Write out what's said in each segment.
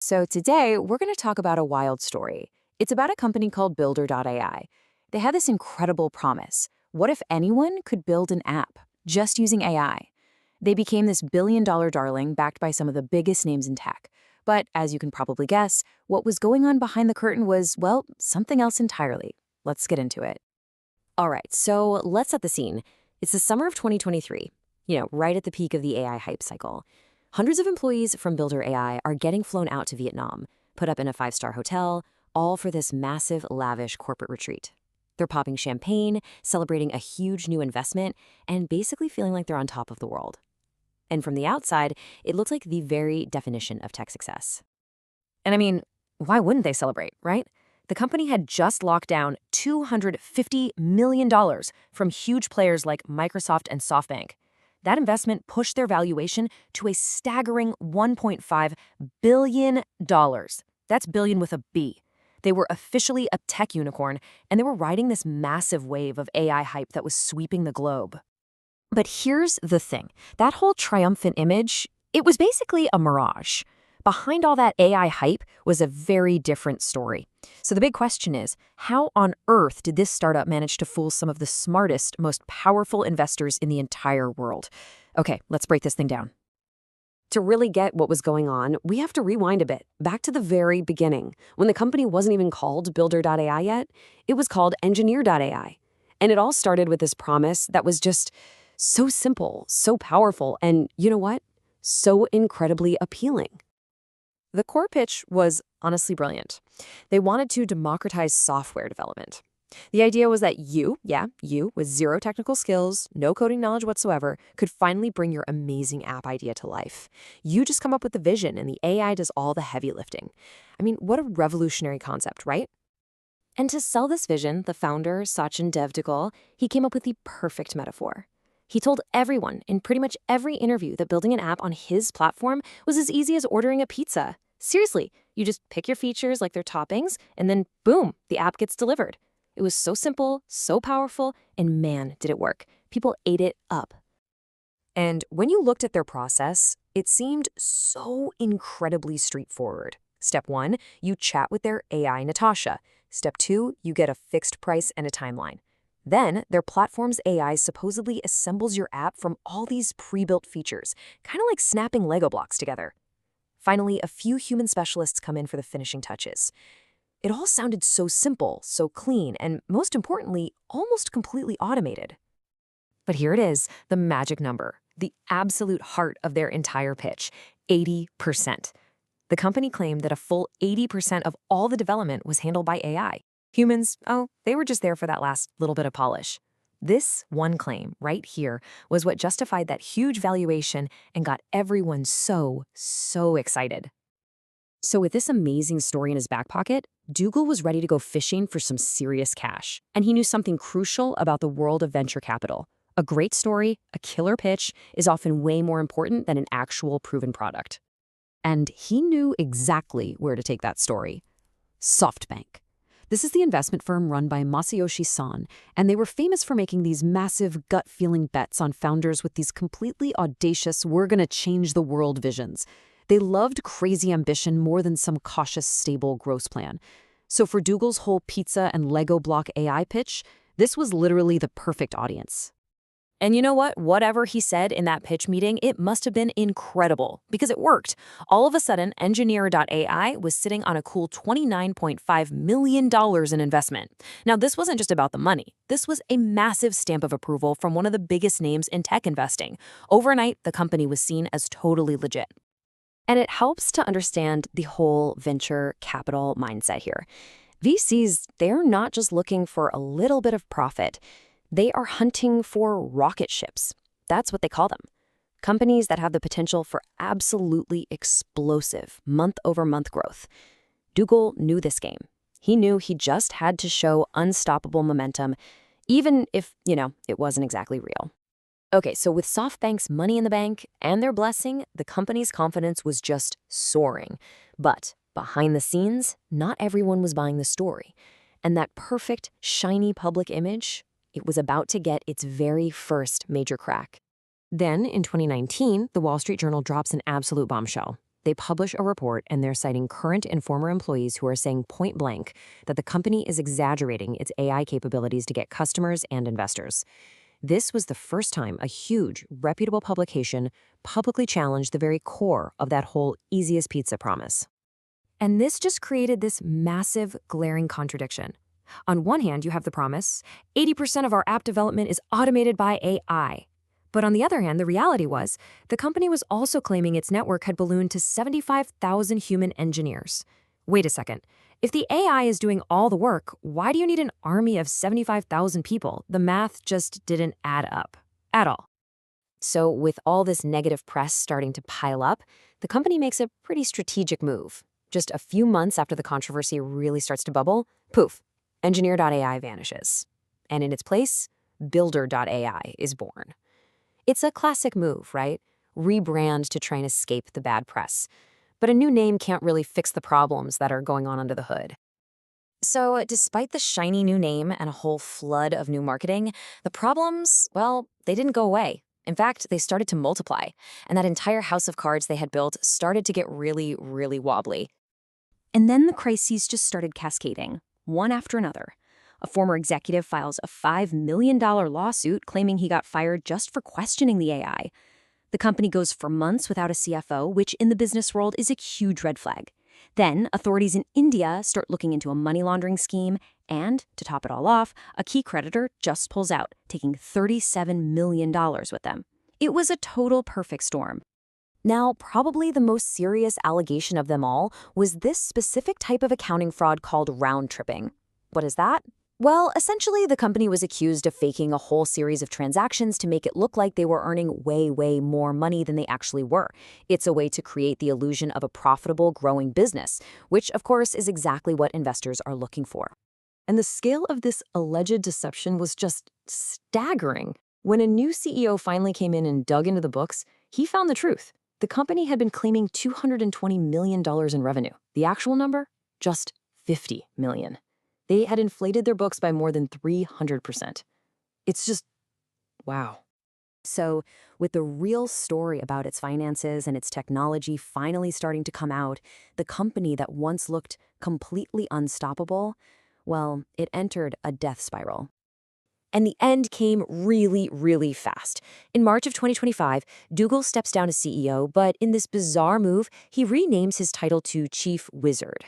So today, we're going to talk about a wild story. It's about a company called Builder.ai. They had this incredible promise. What if anyone could build an app just using AI? They became this billion-dollar darling backed by some of the biggest names in tech. But as you can probably guess, what was going on behind the curtain was, well, something else entirely. Let's get into it. All right, so let's set the scene. It's the summer of 2023, right at the peak of the AI hype cycle. Hundreds of employees from Builder AI are getting flown out to Vietnam, put up in a five-star hotel, all for this massive, lavish corporate retreat. They're popping champagne, celebrating a huge new investment, and basically feeling like they're on top of the world. And from the outside, it looks like the very definition of tech success. And I mean, why wouldn't they celebrate, right? The company had just locked down $250 million from huge players like Microsoft and SoftBank. That investment pushed their valuation to a staggering $1.5 billion. That's billion with a B. They were officially a tech unicorn, and they were riding this massive wave of AI hype that was sweeping the globe. But here's the thing. That whole triumphant image, it was basically a mirage. Behind all that AI hype was a very different story. So the big question is, how on earth did this startup manage to fool some of the smartest, most powerful investors in the entire world? Okay, let's break this thing down. To really get what was going on, we have to rewind a bit, back to the very beginning. When the company wasn't even called Builder.ai yet, it was called Engineer.ai. And it all started with this promise that was just so simple, so powerful, and you know what? So incredibly appealing. The core pitch was honestly brilliant. They wanted to democratize software development. The idea was that you, with zero technical skills, no coding knowledge whatsoever, could finally bring your amazing app idea to life. You just come up with the vision and the AI does all the heavy lifting. I mean, what a revolutionary concept, right? And to sell this vision, the founder, Sachin Devdagol, he came up with the perfect metaphor. He told everyone in pretty much every interview that building an app on his platform was as easy as ordering a pizza. Seriously, you just pick your features like they're toppings, and then boom, the app gets delivered. It was so simple, so powerful, and man, did it work. People ate it up. And when you looked at their process, it seemed so incredibly straightforward. Step 1, you chat with their AI Natasha. Step 2, you get a fixed price and a timeline. Then, their platform's AI supposedly assembles your app from all these pre-built features, kind of like snapping Lego blocks together. Finally, a few human specialists come in for the finishing touches. It all sounded so simple, so clean, and most importantly, almost completely automated. But here it is, the magic number, the absolute heart of their entire pitch, 80%. The company claimed that a full 80% of all the development was handled by AI. Humans, they were just there for that last little bit of polish. This one claim right here was what justified that huge valuation and got everyone so excited. So with this amazing story in his back pocket, Dougal was ready to go fishing for some serious cash. And he knew something crucial about the world of venture capital. A great story, a killer pitch, is often way more important than an actual proven product. And he knew exactly where to take that story. SoftBank. This is the investment firm run by Masayoshi Son, and they were famous for making these massive gut-feeling bets on founders with these completely audacious, we're-gonna-change-the-world visions. They loved crazy ambition more than some cautious, stable growth plan. So for Dougal's whole pizza and Lego block AI pitch, this was literally the perfect audience. And you know what? Whatever he said in that pitch meeting, it must have been incredible because it worked. All of a sudden, Engineer.ai was sitting on a cool $29.5 million in investment. Now, this wasn't just about the money. This was a massive stamp of approval from one of the biggest names in tech investing. Overnight, the company was seen as totally legit. And it helps to understand the whole venture capital mindset here. VCs, they're not just looking for a little bit of profit. They are hunting for rocket ships. That's what they call them. Companies that have the potential for absolutely explosive month-over-month growth. Dougal knew this game. He knew he just had to show unstoppable momentum, even if, it wasn't exactly real. Okay, so with SoftBank's money in the bank and their blessing, the company's confidence was just soaring. But behind the scenes, not everyone was buying the story. And that perfect, shiny public image, it was about to get its very first major crack. Then, in 2019, the Wall Street Journal drops an absolute bombshell. They publish a report and they're citing current and former employees who are saying point blank that the company is exaggerating its AI capabilities to get customers and investors. This was the first time a huge, reputable publication publicly challenged the very core of that whole easiest pizza promise. And this just created this massive, glaring contradiction. On one hand, you have the promise, 80% of our app development is automated by AI. But on the other hand, the reality was, the company was also claiming its network had ballooned to 75,000 human engineers. Wait a second. If the AI is doing all the work, why do you need an army of 75,000 people? The math just didn't add up. At all. So, with all this negative press starting to pile up, the company makes a pretty strategic move. Just a few months after the controversy really starts to bubble, poof, engineer.ai vanishes. And in its place, builder.ai is born. It's a classic move, right? Rebrand to try and escape the bad press. But a new name can't really fix the problems that are going on under the hood. So, despite the shiny new name and a whole flood of new marketing, the problems, well, they didn't go away. In fact, they started to multiply, and that entire house of cards they had built started to get really, really wobbly. And then the crises just started cascading, one after another. A former executive files a $5 million lawsuit claiming he got fired just for questioning the AI. The company goes for months without a CFO, which in the business world is a huge red flag. Then authorities in India start looking into a money laundering scheme, and, to top it all off, a key creditor just pulls out, taking $37 million with them. It was a total perfect storm. Now, probably the most serious allegation of them all was this specific type of accounting fraud called round-tripping. What is that? Well, essentially, the company was accused of faking a whole series of transactions to make it look like they were earning way, way more money than they actually were. It's a way to create the illusion of a profitable, growing business, which, of course, is exactly what investors are looking for. And the scale of this alleged deception was just staggering. When a new CEO finally came in and dug into the books, he found the truth. The company had been claiming $220 million in revenue. The actual number? Just $50 million. They had inflated their books by more than 300%. It's just, wow. So, with the real story about its finances and its technology finally starting to come out, the company that once looked completely unstoppable, well, it entered a death spiral. And the end came really, really fast. In March of 2025, Dougal steps down as CEO, but in this bizarre move, he renames his title to Chief Wizard.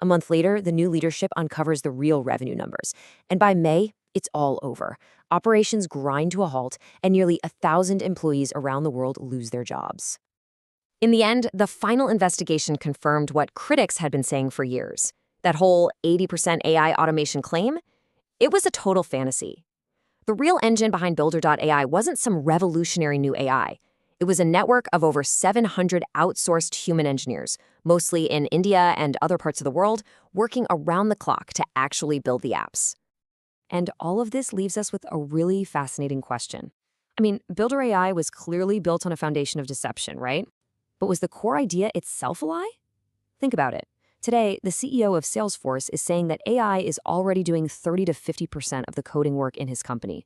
A month later, the new leadership uncovers the real revenue numbers. And by May, it's all over. Operations grind to a halt, and nearly 1,000 employees around the world lose their jobs. In the end, the final investigation confirmed what critics had been saying for years. That whole 80% AI automation claim, it was a total fantasy. The real engine behind builder.ai wasn't some revolutionary new AI. It was a network of over 700 outsourced human engineers, mostly in India and other parts of the world, working around the clock to actually build the apps. And all of this leaves us with a really fascinating question. I mean, Builder AI was clearly built on a foundation of deception, right? But was the core idea itself a lie? Think about it. Today, the CEO of Salesforce is saying that AI is already doing 30 to 50% of the coding work in his company.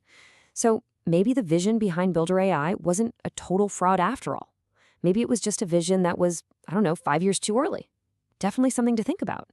So maybe the vision behind Builder AI wasn't a total fraud after all. Maybe it was just a vision that was, 5 years too early. Definitely something to think about.